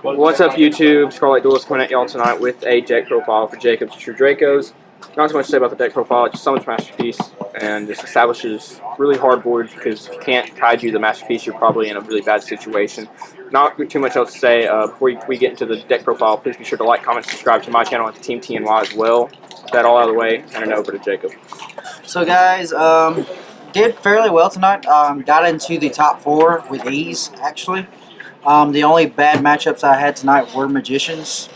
What's up, YouTube? Scarlet Duelist coming at y'all tonight with a deck profile for Jacob's True Dracos. Not too much to say about the deck profile, it's just Summons Masterpiece, and just establishes really hard boards because if you can't kaiju the Masterpiece, you're probably in a really bad situation. Not too much else to say. Before we get into the deck profile, please be sure to like, comment, subscribe to my channel at Team TNY as well. With that all out of the way, and over to Jacob. So guys, did fairly well tonight. Got into the top 4 with ease, actually. The only bad matchups I had tonight were Magicians,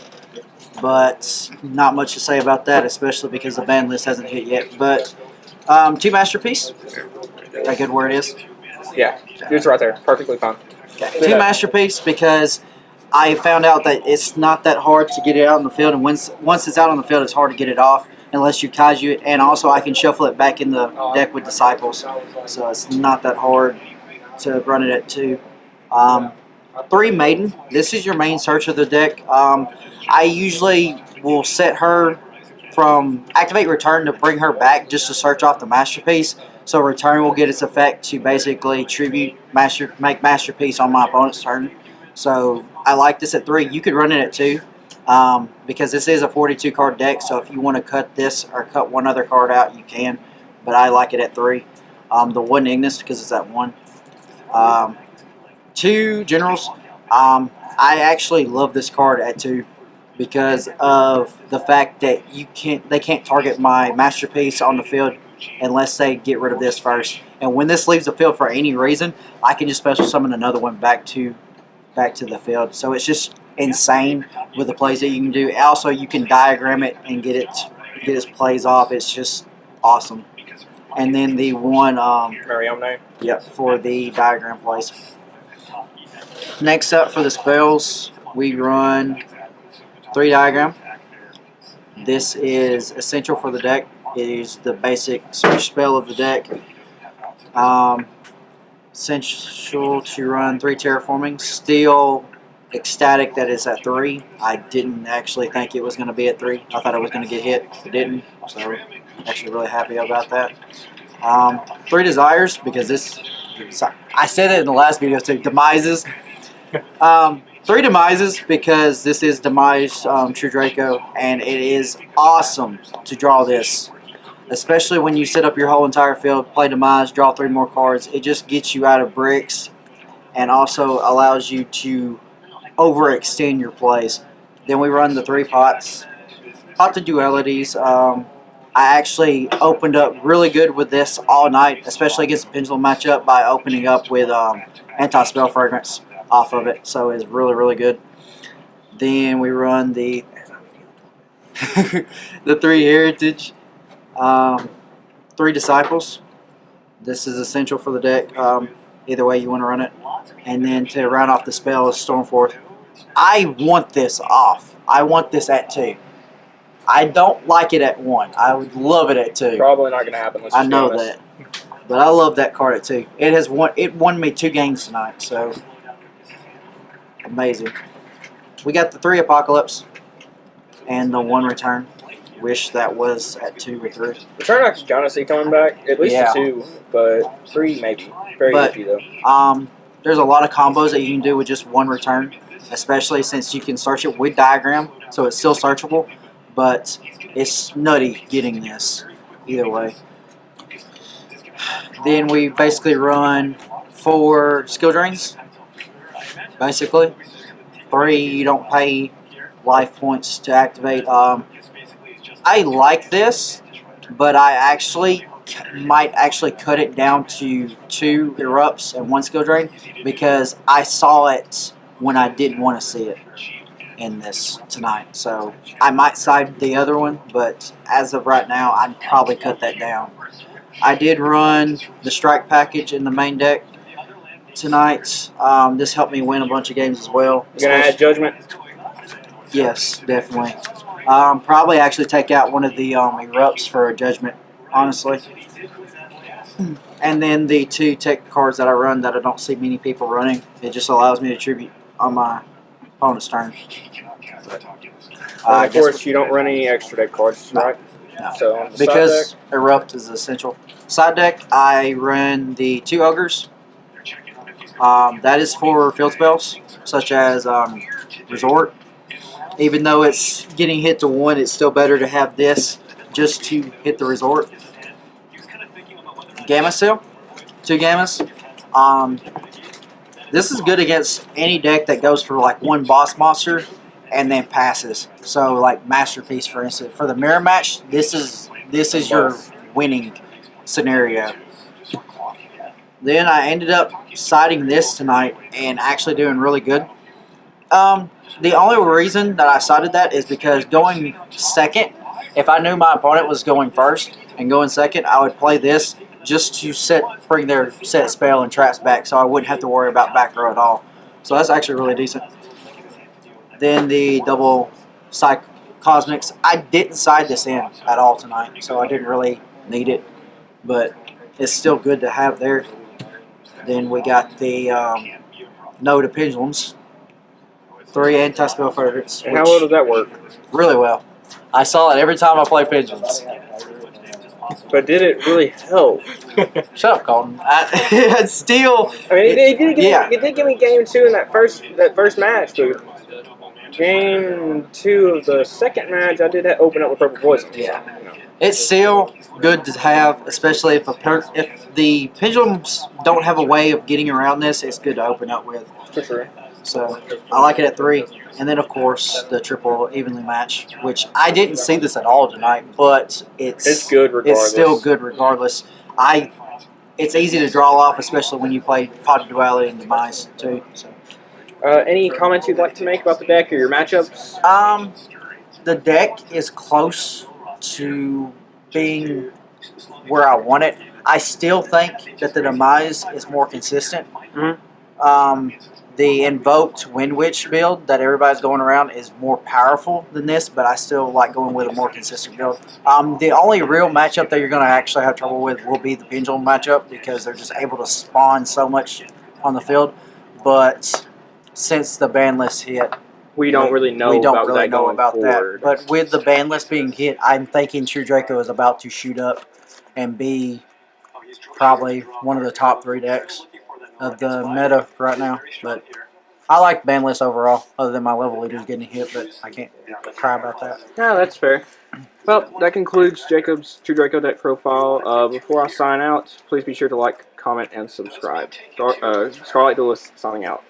but not much to say about that, especially because the ban list hasn't hit yet. But 2 Masterpiece, is that good word is? Yeah, it's right there. Perfectly fine. Okay. 2 Masterpiece because I found out that it's not that hard to get it out on the field, and once it's out on the field, it's hard to get it off unless you kaiju it. And also, I can shuffle it back in the deck with Disciples, so it's not that hard to run it at 2. 3 Maiden. This is your main search of the deck. I usually will set her from activate return to bring her back just to search off the Masterpiece. So return will get its effect to basically make Masterpiece on my opponent's turn. So I like this at 3. You could run it at 2 because this is a 42 card deck. So if you want to cut this or cut one other card out, you can. But I like it at 3. The 1 Ignis because it's at 1. 2 Generals. I actually love this card at 2 because of the fact that they can't target my Masterpiece on the field unless they get rid of this first. And when this leaves the field for any reason, I can just special summon another one back to the field. So it's just insane with the plays that you can do. Also, you can diagram it and get its plays off. It's just awesome. And then the 1 Mariamne. Yep, for the diagram plays. Next up for the spells, we run 3 Diagram. This is essential for the deck. It is the basic search spell of the deck. Essential to run 3 Terraforming. Still ecstatic that it's at 3. I didn't actually think it was going to be at 3. I thought it was going to get hit. It didn't. So actually really happy about that. 3 Desires because this. I said it in the last video too. Demises. 3 Demises because this is Demise True Draco, and it is awesome to draw this. Especially when you set up your whole entire field, play Demise, draw 3 more cards. It just gets you out of bricks and also allows you to overextend your plays. Then we run the 3 pots. Pot to Dualities. I actually opened up really good with this all night, especially against the Pendulum matchup by opening up with Anti-Spell Fragrance off of it. So it's really, really good. Then we run the the 3 Heritage. 3 Disciples. This is essential for the deck. Either way you want to run it. And then to round off the spell is Stormforth. I want this off. I want this at 2. I don't like it at 1. I would love it at 2. Probably not going to happen. I know that. But I love that card at 2. It won me 2 games tonight, so amazing. We got the 3 Apocalypse and the 1 Return. Wish that was at 2 or 3. Return I can kind of see coming back. At least a 2, but 3 maybe. Very iffy though. There's a lot of combos that you can do with just 1 Return, especially since you can search it with Diagram, so it's still searchable. But it's nutty getting this either way. Then we basically run 4 skill drains. Basically, 3 you don't pay life points to activate. I like this, but I might actually cut it down to 2 erupts and 1 skill drain because I saw it when I didn't want to see it in this tonight. So I might side the other one, but as of right now, I'd probably cut that down. I did run the strike package in the main deck tonight. This helped me win a bunch of games as well. You gonna add Judgment? Yes, definitely. Probably actually take out one of the erupts for a Judgment, honestly. And then the 2 tech cards that I run that I don't see many people running. It just allows me to tribute on my opponent's turn. Of course, you don't run any extra deck cards, right? No. So on the because side deck, Erupt is essential. Side deck, I run the 2 Ogres. That is for field spells. such as Resort. Even though it's getting hit to 1, it's still better to have this just to hit the Resort. Gamma Seal, 2 Gammas. This is good against any deck that goes for like 1 boss monster and then passes. So like Masterpiece, for instance, for the mirror match, this is your winning scenario. Then I ended up siding this tonight and actually doing really good. The only reason that I sided that is because going second, if I knew my opponent was going first and going second, I would play this just to bring their set spell and traps back, so I wouldn't have to worry about back row at all. So that's actually really decent. Then the double Cosmics, I didn't side this in at all tonight, so I didn't really need it, but it's still good to have there. Then we got the No to Pendulums, 3 anti-spell favorites. And how well does that work? Really well. I saw it every time I play Pendulums. But did it really help? Shut up, Colton. It's still. I mean, it did give me game 2 in that first match, but game 2 of the second match, I did open up with Purple Poison. Yeah. It's still good to have, especially if the Pendulums don't have a way of getting around this. It's good to open up with. For sure. So I like it at 3. And then, of course, the triple evenly match, which I didn't see this at all tonight, but it's good regardless. It's still good regardless. It's easy to draw off, especially when you play Pot of Duality and Demise, too. So. Any comments you'd like to make about the deck or your matchups? The deck is close to being where I want it. I still think that the Demise is more consistent. Mm-hmm. The invoked Wind Witch build that everybody's going around is more powerful than this, but I still like going with a more consistent build. The only real matchup that you're going to actually have trouble with will be the Pendulum matchup, because they're just able to spawn so much on the field. But since the ban list hit, we don't really know about that. But with the ban list being hit, I'm thinking True Draco is about to shoot up and be probably one of the top 3 decks of the meta right now. But I like ban list overall, other than my level leaders getting hit, but I can't cry about that. Yeah, that's fair. Well, that concludes Jacob's True Draco deck profile. Before I sign out, please be sure to like, comment, and subscribe. Scarlet Duelist signing out.